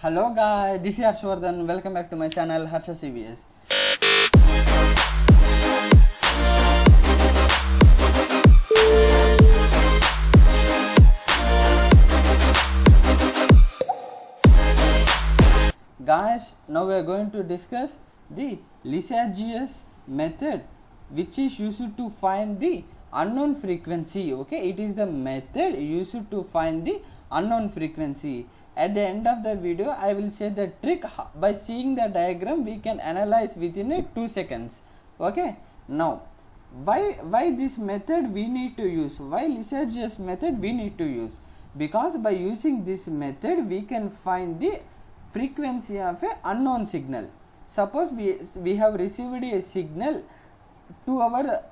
Hello guys, this is Harshvardhan. Welcome back to my channel Harsha CVS. Guys, now we are going to discuss the Lissajous method, which is used to find the unknown frequency. Okay, it is the method used to find the unknown frequency. At the end of the video, I will say the trick. By seeing the diagram, we can analyze within 2 seconds. Okay, now why this method we need to use? Why Lissajous method we need to use? Because by using this method, we can find the frequency of a unknown signal. Suppose we have received a signal to our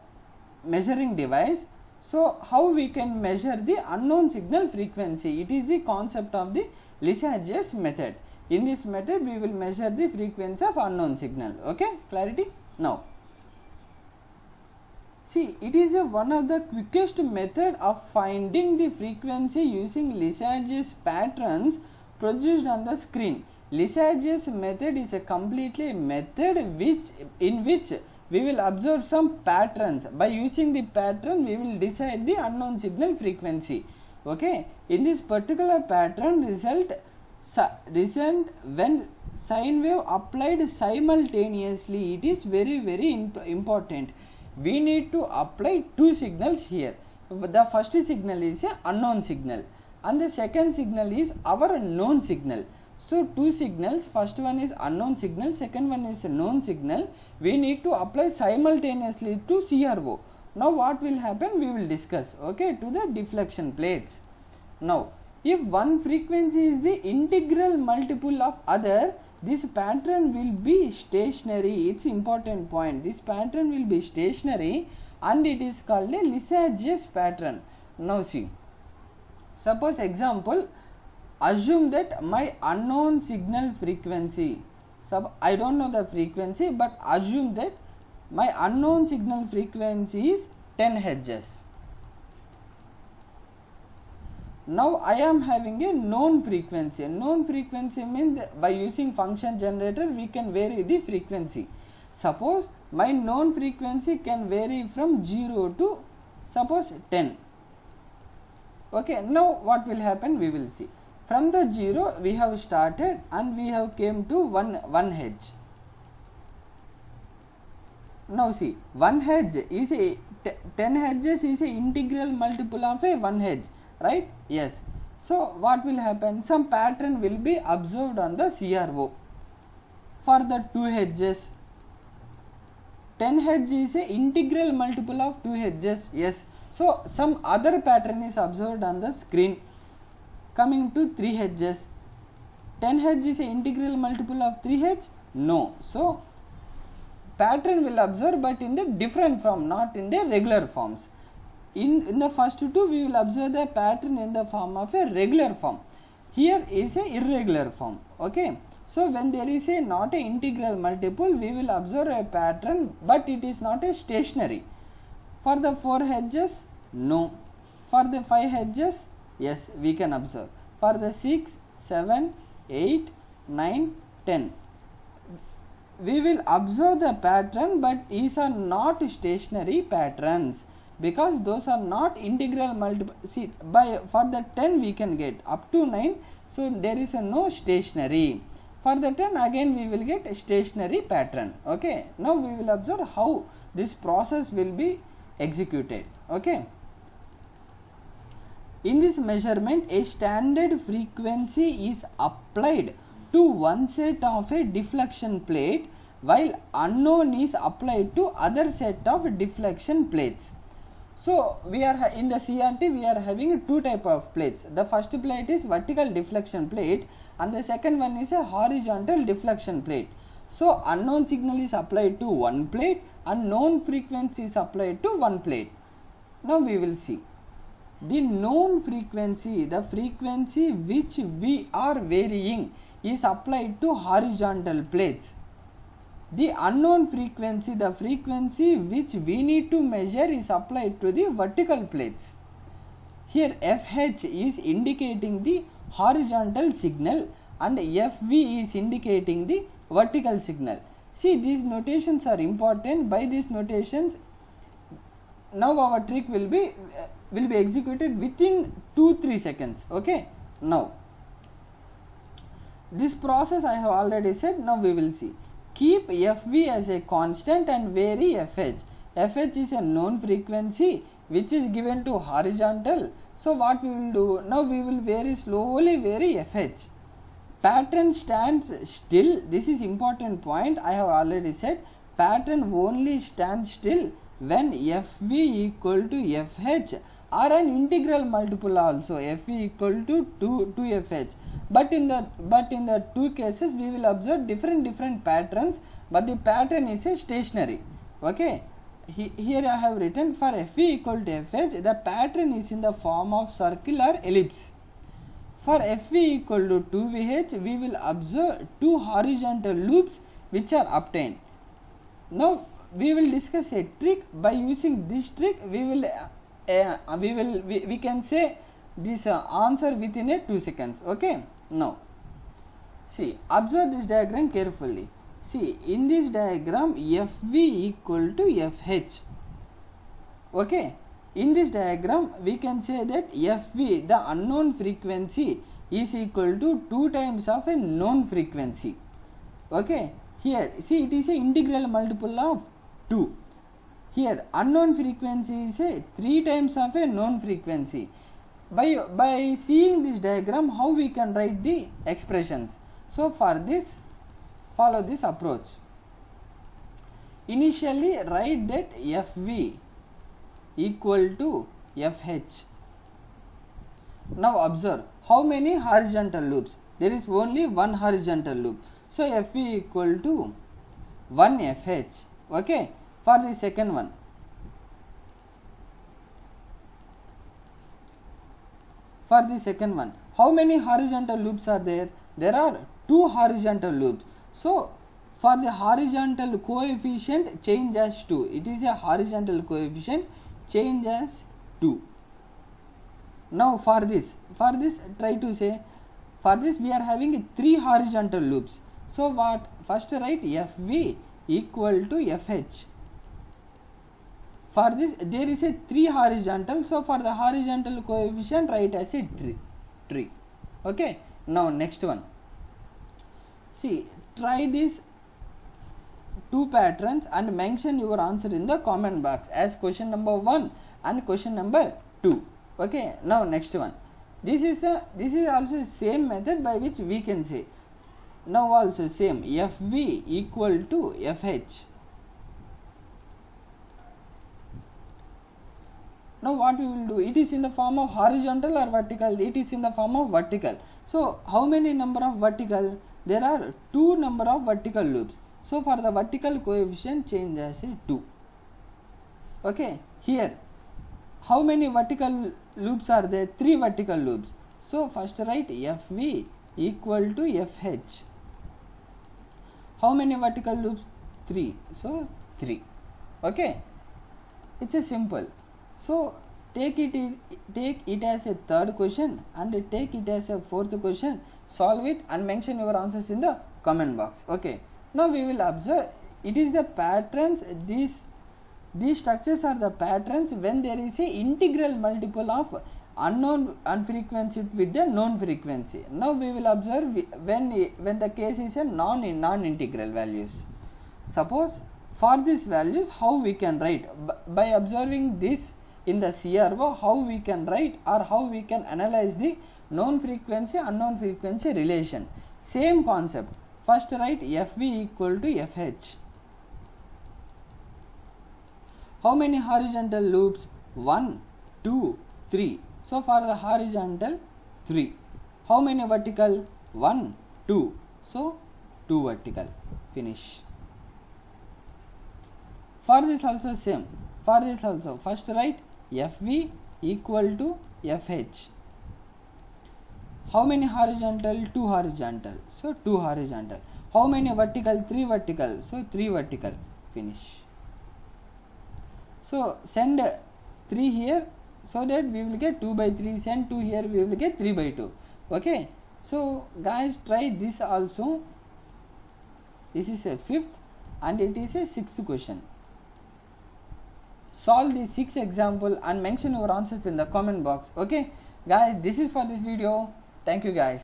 measuring device. So how we can measure the unknown signal frequency? It is the concept of the Lissajous method. In this method, we will measure the frequency of unknown signal. Okay, clarity? Now, see, it is one of the quickest method of finding the frequency using Lissajous patterns produced on the screen. Lissajous method is a completely method in which we will observe some patterns. By using the pattern, we will decide the unknown signal frequency. Okay, in this particular pattern, result when sine wave applied simultaneously, it is very important. We need to apply two signals here. The first signal is a unknown signal and the second signal is our known signal. So two signals, first one is unknown signal, second one is a known signal. We need to apply simultaneously to CRO. Now what will happen, we will discuss, okay, to the deflection plates. Now if one frequency is the integral multiple of other, this pattern will be stationary. It's important point. This pattern will be stationary and it is called a Lissajous pattern. Now see, suppose example, assume that my unknown signal frequency, I don't know the frequency, but assume that my unknown signal frequency is 10 Hz. Now I am having a known frequency. A known frequency means by using function generator we can vary the frequency. Suppose my known frequency can vary from 0 to suppose 10. Okay, now what will happen, we will see. From the 0 we have started and we have came to 1 Hz. Now see, 1 Hz is a 10 Hz is a integral multiple of a 1 Hz, right? Yes. So what will happen, some pattern will be observed on the CRO. For the 2 Hz, 10 Hz is a integral multiple of 2 Hz. Yes. So some other pattern is observed on the screen. Coming to 3 Hz, 10 Hz is a integral multiple of 3 Hz? No. So pattern will observe but in the different form, not in the regular forms. In the first two, we will observe the pattern in the form of a regular form. Here is a irregular form. Okay. So when there is a not a integral multiple, we will observe a pattern but it is not a stationary. For the 4 Hz, no. For the 5 Hz, yes, we can observe. For the 6, 7, 8, 9, 10. We will observe the pattern but these are not stationary patterns because those are not integral multiple. See, for the 10 we can get up to 9, so there is no stationary. For the 10 again we will get a stationary pattern. Okay, now we will observe how this process will be executed. Okay, in this measurement a standard frequency is applied to one set of a deflection plate while unknown is applied to other set of deflection plates. So we are in the CRT we are having two type of plates. The first plate is vertical deflection plate and the second one is a horizontal deflection plate. So unknown signal is applied to one plate and known frequency is applied to one plate. Now we will see. The known frequency, the frequency which we are varying, is applied to horizontal plates. The unknown frequency, the frequency which we need to measure, is applied to the vertical plates. Here FH is indicating the horizontal signal and FV is indicating the vertical signal. See, these notations are important. By these notations, now our trick will be executed within 2-3 seconds. Okay, now this process I have already said. Now we will see. Keep FV as a constant and vary FH. FH is a known frequency which is given to horizontal. So what we will do now, we will very slowly vary FH. Pattern stands still. This is important point. I have already said pattern only stands still when FV equal to FH or an integral multiple also, FV equal to 2FH. But in the two cases we will observe different patterns, but the pattern is a stationary. Okay, here I have written for FV equal to FH, the pattern is in the form of circle or ellipse. For FV equal to 2VH, we will observe two horizontal loops which are obtained. Now we will discuss a trick. By using this trick, we can say this answer within 2 seconds. Okay. Now see, observe this diagram carefully. See, in this diagram FV equal to FH. Okay, in this diagram we can say that FV, the unknown frequency, is equal to 2 times of a known frequency. Okay, here see, it is a integral multiple of 2. Here unknown frequency is a 3 times of a known frequency. By seeing this diagram, how we can write the expressions? So for this, follow this approach. Initially write that FV equal to FH. Now observe how many horizontal loops. There is only one horizontal loop. So FV equal to 1 FH. Okay. For the second one, how many horizontal loops are there? There are 2 horizontal loops. So for the horizontal coefficient, change as 2. It is a horizontal coefficient, change as 2. Now for this try to say, for this we are having 3 horizontal loops. So what? First write FV equal to FH. For this there is a 3 horizontal, so for the horizontal coefficient write as a 3. Okay. Now next one. See, try these 2 patterns and mention your answer in the comment box as question number 1 and question number 2. Okay. Now next one. This is also same method by which we can say. Now also same, FV equal to FH. Now what we will do? It is in the form of horizontal or vertical? It is in the form of vertical. So how many number of vertical? There are 2 number of vertical loops. So for the vertical coefficient, change as a 2. Okay. Here how many vertical loops are there? 3 vertical loops. So first write FV equal to FH. How many vertical loops? 3. So 3. Okay. It's a simple. So take it as a third question and take it as a fourth question, solve it and mention your answers in the comment box. Okay. Now we will observe, it is the patterns, these structures are the patterns when there is a integral multiple of unknown frequency with the known frequency. Now we will observe when the case is a non-integral values. Suppose for these values, how we can write? By observing this in the CRO, how we can write or how we can analyze the known frequency unknown frequency relation. Same concept. First write FV equal to FH. How many horizontal loops? 1, 2, 3. So for the horizontal, 3. How many vertical? 1, 2. So 2 vertical. Finish. For this also same. For this also, first write FV equal to FH. How many horizontal? 2 horizontal. So 2 horizontal. How many vertical? 3 vertical. So 3 vertical. Finish. So send 3 here so that we will get 2 by 3. Send 2 here, we will get 3 by 2. Okay. So guys, try this also. This is a 5th and it is a 6th question. Solve the 6 example and mention your answers in the comment box. Okay guys, this is for this video. Thank you guys.